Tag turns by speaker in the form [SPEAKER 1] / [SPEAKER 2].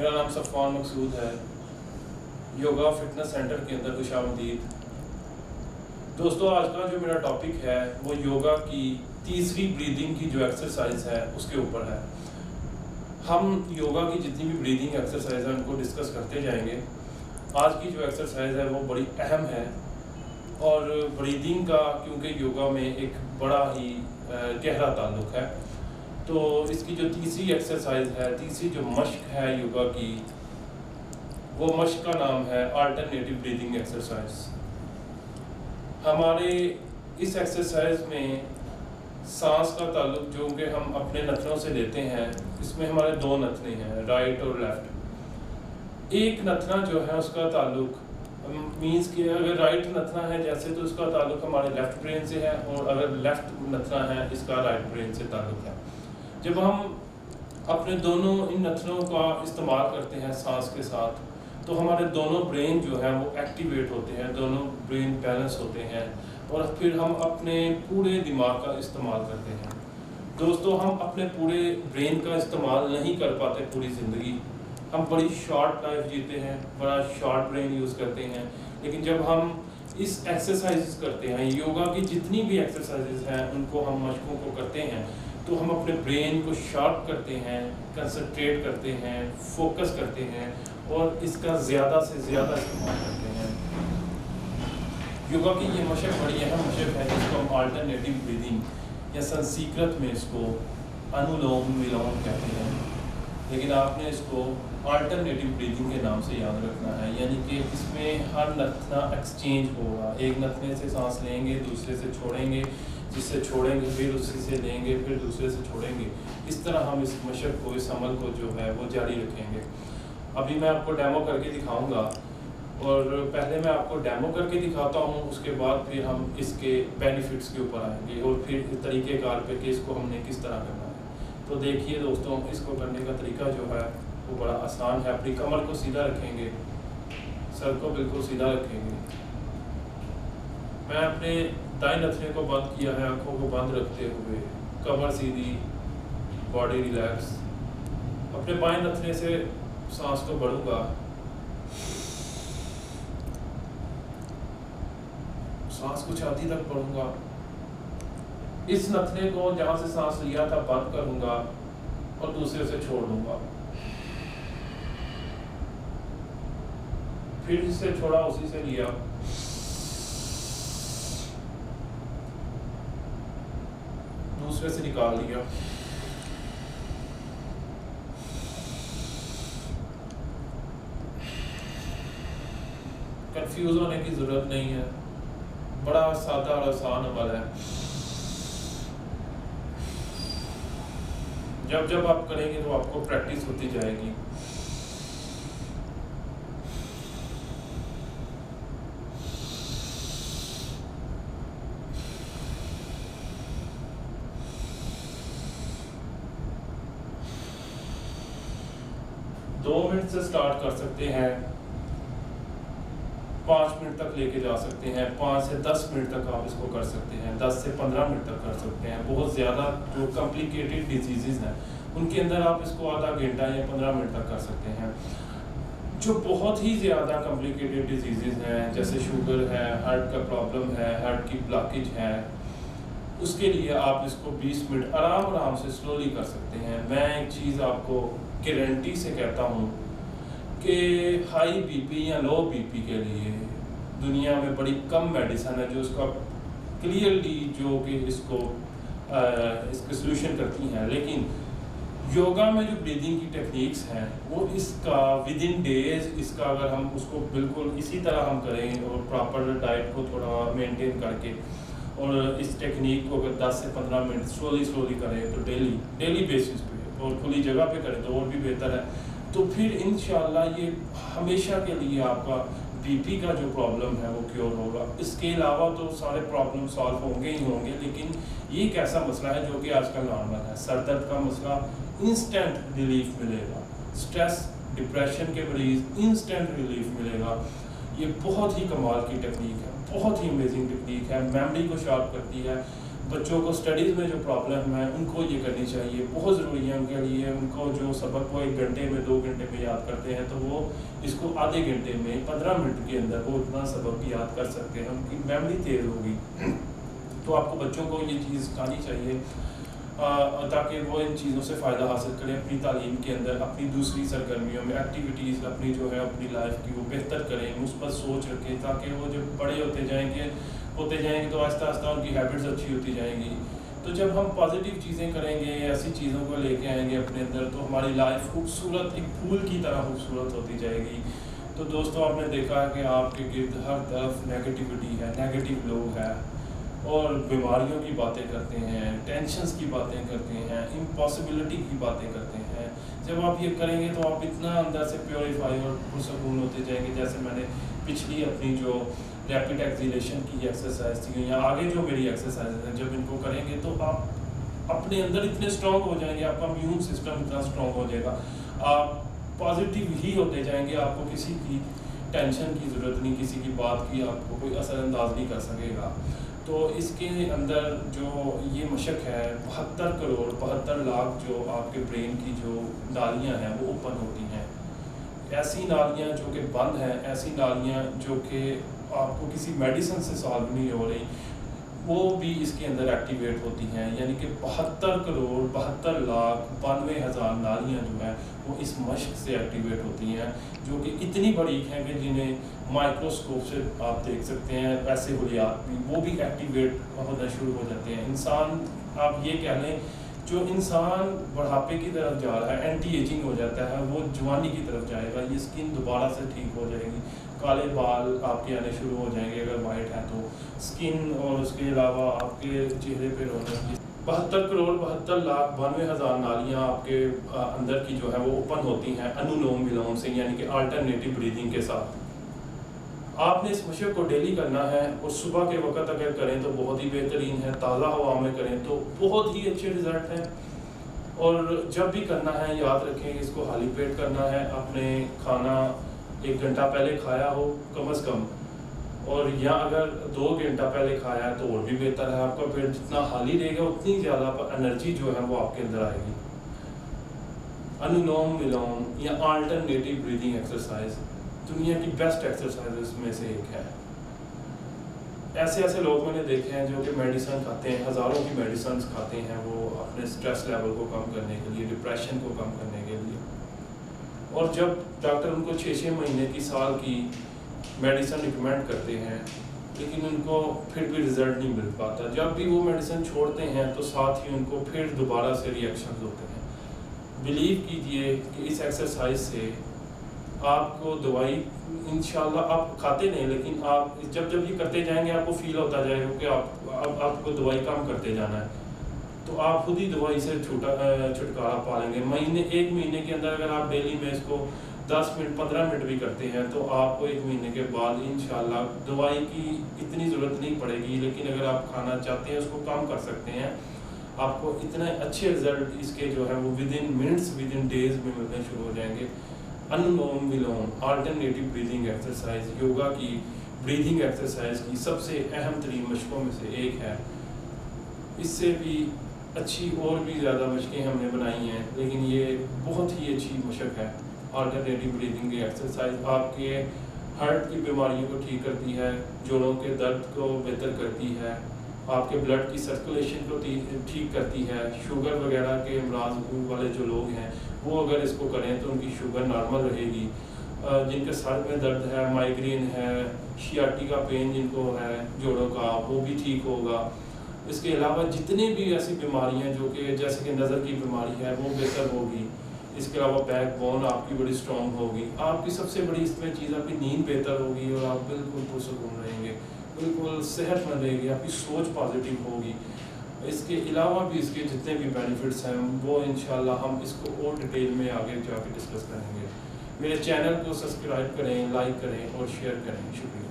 [SPEAKER 1] मेरा नाम सफ़वान मकसूद है। योगा फिटनेस सेंटर के अंदर खुशामदीद। दोस्तों, आज का जो मेरा टॉपिक है वो योगा की तीसरी ब्रीदिंग की जो एक्सरसाइज है उसके ऊपर है। हम योगा की जितनी भी ब्रीदिंग एक्सरसाइज है उनको डिस्कस करते जाएंगे। आज की जो एक्सरसाइज है वो बड़ी अहम है और ब्रीदिंग का क्योंकि योगा में एक बड़ा ही गहरा ताल्लुक है, तो इसकी जो तीसरी एक्सरसाइज है, तीसरी जो मश्क है योगा की, वो मश्क का नाम है अल्टरनेटिव ब्रीदिंग एक्सरसाइज। हमारे इस एक्सरसाइज में सांस का ताल्लुक जो कि हम अपने नथनों से लेते हैं, इसमें हमारे दो नथने हैं, राइट और लेफ्ट। एक नथना जो है उसका ताल्लुक मीन्स कि अगर राइट नथना है जैसे तो उसका ताल्लुक हमारे लेफ्ट ब्रेन से है, और अगर लेफ्ट नथना है इसका राइट ब्रेन से ताल्लुक है। जब हम अपने दोनों इन नथनों का इस्तेमाल करते हैं सांस के साथ, तो हमारे दोनों ब्रेन जो है वो एक्टिवेट होते हैं, दोनों ब्रेन बैलेंस होते हैं और फिर हम अपने पूरे दिमाग का इस्तेमाल करते हैं। दोस्तों, हम अपने पूरे ब्रेन का इस्तेमाल नहीं कर पाते पूरी ज़िंदगी। हम बड़ी शॉर्ट लाइफ जीते हैं, बड़ा शॉर्ट ब्रेन यूज़ करते हैं, लेकिन जब हम इस एक्सरसाइज करते हैं, योगा की जितनी भी एक्सरसाइजेज हैं उनको हम मशकों को करते हैं, तो हम अपने ब्रेन को शार्प करते हैं, कंसंट्रेट करते हैं, फोकस करते हैं और इसका ज़्यादा से ज़्यादा इस्तेमाल करते हैं। योगा की ये मशक बड़ी अहम मशक है जिसको हम अल्टरनेटिव ब्रीदिंग या संस्कृत में इसको अनुलोम विलोम कहते हैं, लेकिन आपने इसको अल्टरनेटिव ब्रीदिंग के नाम से याद रखना है। यानी कि इसमें हर नथना एक्सचेंज होगा, एक नथने से सांस लेंगे, दूसरे से छोड़ेंगे, जिससे छोड़ेंगे फिर उसी से लेंगे, फिर दूसरे से छोड़ेंगे। इस तरह हम इस मशक को, इस अमल को जो है वो जारी रखेंगे। अभी मैं आपको डेमो करके दिखाऊंगा, और पहले मैं आपको डेमो करके दिखाता हूँ, उसके बाद फिर हम इसके बेनिफिट्स के ऊपर आएंगे और फिर इस तरीक़ेकार पे कि इसको हमने किस तरह करना है। तो देखिए दोस्तों, इसको करने का तरीका जो है वो बड़ा आसान है। अपनी कमर को सीधा रखेंगे, सर को बिल्कुल सीधा रखेंगे। मैं अपने दाएं नथने को बंद किया है, आंखों को बंद रखते हुए, कमर सीधी, बॉडी रिलैक्स। अपने बाएं नथने से सांस को बढ़ूंगा, सांस को छाती तक बढ़ूंगा। इस नथने को जहां से सांस लिया था बंद करूंगा और दूसरे से छोड़ दूंगा, फिर जिससे छोड़ा उसी से लिया, दूसरे से निकाल लिया। कंफ्यूज होने की जरूरत नहीं है, बड़ा सादा और आसान अमल है। जब जब आप करेंगे तो आपको प्रैक्टिस होती जाएगी। दो मिनट से स्टार्ट कर सकते हैं, 5 मिनट तक लेके जा सकते हैं, 5 से 10 मिनट तक आप इसको कर सकते हैं, 10 से 15 मिनट तक कर सकते हैं। बहुत ज़्यादा जो कॉम्प्लिकेटेड डिजीज़ हैं उनके अंदर आप इसको आधा घंटा या 15 मिनट तक कर सकते हैं। जो बहुत ही ज़्यादा कॉम्प्लिकेटेड डिजीज़ हैं जैसे शुगर है, हार्ट का प्रॉब्लम है, हार्ट की ब्लॉकेज है, उसके लिए आप इसको 20 मिनट आराम से स्लोली कर सकते हैं। मैं एक चीज़ आपको गारंटी से कहता हूँ कि हाई बीपी या लो बीपी के लिए दुनिया में बड़ी कम मेडिसिन है जो इसका क्लियरली जो कि इसको इसके सोल्यूशन करती हैं, लेकिन योगा में जो ब्रीदिंग की टेक्निक्स हैं वो इसका विद इन डेज, इसका अगर हम उसको बिल्कुल इसी तरह हम करें और प्रॉपर डाइट को थोड़ा मेंटेन करके और इस टेक्निक को अगर 10 से 15 मिनट स्लोली करें तो डेली बेसिस पे और खुली जगह पे करें तो और भी बेहतर है। तो फिर इंशाल्लाह ये हमेशा के लिए आपका बीपी का जो प्रॉब्लम है वो क्योर होगा। इसके अलावा तो सारे प्रॉब्लम सॉल्व होंगे ही होंगे, लेकिन ये एक ऐसा मसला है जो कि आजकल नॉर्मल है। सर दर्द का मसला इंस्टेंट रिलीफ मिलेगा, स्ट्रेस डिप्रेशन के मरीज इंस्टेंट रिलीफ मिलेगा। ये बहुत ही कमाल की टेक्निक है, बहुत ही अमेजिंग टेक्निक है, मेमोरी को शार्प करती है, बच्चों को स्टडीज़ में जो प्रॉब्लम है उनको ये करनी चाहिए, बहुत ज़रूरी है उनके लिए। उनको जो सबक वो 1 घंटे में 2 घंटे में याद करते हैं, तो वो इसको आधे घंटे में 15 मिनट के अंदर वो उतना सबक याद कर सकते हैं, उनकी मेमोरी तेज़ होगी। तो आपको बच्चों को ये चीज़ सिखानी चाहिए ताकि वो इन चीज़ों से फ़ायदा हासिल करें अपनी तालीम के अंदर, अपनी दूसरी सरगर्मियों में, एक्टिविटीज़ अपनी जो है अपनी लाइफ की वो बेहतर करें, मुस्बत सोच रखें, ताकि वो जब बड़े होते जाएंगे तो आहिस्ता आहिस्ता उनकी हैबिट्स अच्छी होती जाएंगी। तो जब हम पॉजिटिव चीज़ें करेंगे, ऐसी चीज़ों को लेके आएंगे अपने अंदर, तो हमारी लाइफ खूबसूरत एक फूल की तरह खूबसूरत होती जाएगी। तो दोस्तों, आपने देखा है कि आपके गिर्द हर तरफ नेगेटिविटी है, नेगेटिव लोग हैं और बीमारियों की बातें करते हैं, टेंशन्स की बातें करते हैं, इम्पॉसिबिलिटी की बातें करते हैं। जब आप ये करेंगे तो आप इतना अंदर से प्योरीफाई और पुरसकून होते जाएंगे। जैसे मैंने पिछली अपनी जो रैपिड एक्सीलेशन की एक्सरसाइज थी या आगे जो मेरी एक्सरसाइज है, जब इनको करेंगे तो आप अपने अंदर इतने स्ट्रॉन्ग हो जाएंगे, आपका इम्यून सिस्टम इतना स्ट्रॉन्ग हो जाएगा, आप पॉजिटिव ही होते जाएंगे, आपको किसी की टेंशन की ज़रूरत नहीं, किसी की बात की आपको कोई असरअंदाज नहीं कर सकेगा। तो इसके अंदर जो ये मशक है, 72 करोड़ 72 लाख जो आपके ब्रेन की जो नालियाँ हैं वो ओपन होती हैं। ऐसी नालियाँ जो कि बंद हैं, ऐसी नालियाँ जो कि आपको किसी मेडिसिन से सॉल्व नहीं हो रही, वो भी इसके अंदर एक्टिवेट होती हैं। यानी कि 72 करोड़ 72 लाख 92 हज़ार नालियाँ जो हैं वो इस मशक से एक्टिवेट होती हैं, जो कि इतनी बारीक हैं कि जिन्हें माइक्रोस्कोप से आप देख सकते हैं। ऐसे हुलियात भी वो भी एक्टिवेट होना शुरू हो जाते हैं। इंसान, आप ये कह लें, जो इंसान बुढ़ापे की तरफ जा रहा है, एंटी एजिंग हो जाता है, वो जवानी की तरफ जाएगा, ये स्किन दोबारा से ठीक हो जाएगी, काले बाल आपके आने शुरू हो जाएंगे अगर वाइट है तो, स्किन और उसके अलावा आपके चेहरे पे रौनक की 72 करोड़ 72 लाख 92 हज़ार नालियाँ आपके अंदर की जो है वो ओपन होती हैं अनुलोम विलोम से, यानी कि अल्टरनेटिव ब्रीदिंग के साथ। आपने इस मशक को डेली करना है और सुबह के वक्त अगर करें तो बहुत ही बेहतरीन है, ताज़ा हवा में करें तो बहुत ही अच्छे रिज़ल्ट हैं। और जब भी करना है याद रखें, इसको खाली पेट करना है, अपने खाना 1 घंटा पहले खाया हो कम से कम, और या अगर 2 घंटा पहले खाया है तो और भी बेहतर है। आपका पेट जितना खाली रहेगा उतनी ज़्यादा एनर्जी जो है वो आपके अंदर आएगी। अनुलोम विलोम या अल्टरनेटिव ब्रीदिंग एक्सरसाइज दुनिया की बेस्ट एक्सरसाइज में से एक है। ऐसे लोग मैंने देखे हैं जो कि मेडिसिन खाते हैं, हज़ारों की मेडिसिन खाते हैं, वो अपने स्ट्रेस लेवल को कम करने के लिए, डिप्रेशन को कम करने के लिए, और जब डॉक्टर उनको 6-6 महीने की, साल की मेडिसिन रिकमेंड करते हैं, लेकिन उनको फिर भी रिज़ल्ट नहीं मिल पाता। जब भी वो मेडिसिन छोड़ते हैं तो साथ ही उनको फिर दोबारा से रिएक्शन होते हैं। बिलीव कीजिए कि इस एक्सरसाइज से आपको दवाई इंशाल्लाह आप खाते नहीं, लेकिन आप जब ये करते जाएंगे आपको फील होता जाएगा कि आपको दवाई कम करते जाना है, तो आप खुद ही दवाई से छुटकारा पा लेंगे। 1 महीने के अंदर अगर आप डेली में इसको 10 मिनट 15 मिनट भी करते हैं तो आपको 1 महीने के बाद इंशाल्लाह दवाई की इतनी ज़रूरत नहीं पड़ेगी। लेकिन अगर आप खाना चाहते हैं उसको कम कर सकते हैं। आपको इतने अच्छे रिजल्ट इसके जो है वो विदिन मिनट्स, विदिन डेज में मिलने शुरू हो जाएंगे। अनुलोम विलोम अल्टरनेटिव ब्रीदिंग एक्सरसाइज योगा की ब्रीदिंग एक्सरसाइज की सबसे अहम तरीन मशकों में से एक है। इससे भी अच्छी और भी ज़्यादा मशकें हमने बनाई हैं, लेकिन ये बहुत ही अच्छी मशक है। अल्टरनेटिव ब्रीदिंग की एक्सरसाइज आपके हार्ट की बीमारियों को ठीक करती है, जोड़ों के दर्द को बेहतर करती है, आपके ब्लड की सर्कुलेशन को ठीक करती है। शुगर वगैरह के अमराज वाले जो लोग हैं वो अगर इसको करें तो उनकी शुगर नॉर्मल रहेगी। जिनके सर में दर्द है, माइग्रेन है, शियाटिका पेन जिनको है जोड़ों का, वो भी ठीक होगा। इसके अलावा जितने भी ऐसी बीमारियां जो कि जैसे कि नज़र की बीमारी है वो बेहतर होगी। इसके अलावा बैक बोन आपकी बड़ी स्ट्रॉन्ग होगी। आपकी सबसे बड़ी इसमें चीज़ आपकी नींद बेहतर होगी और आप बिल्कुल पुरसकून रहेंगे, बिल्कुल सेहतमंद रहेगी, आपकी सोच पॉजिटिव होगी। इसके अलावा भी इसके जितने भी बेनिफिट्स हैं वो इंशाल्लाह हम इसको और डिटेल में आगे जाके डिस्कस करेंगे। मेरे चैनल को सब्सक्राइब करें, लाइक करें और शेयर करें। शुक्रिया।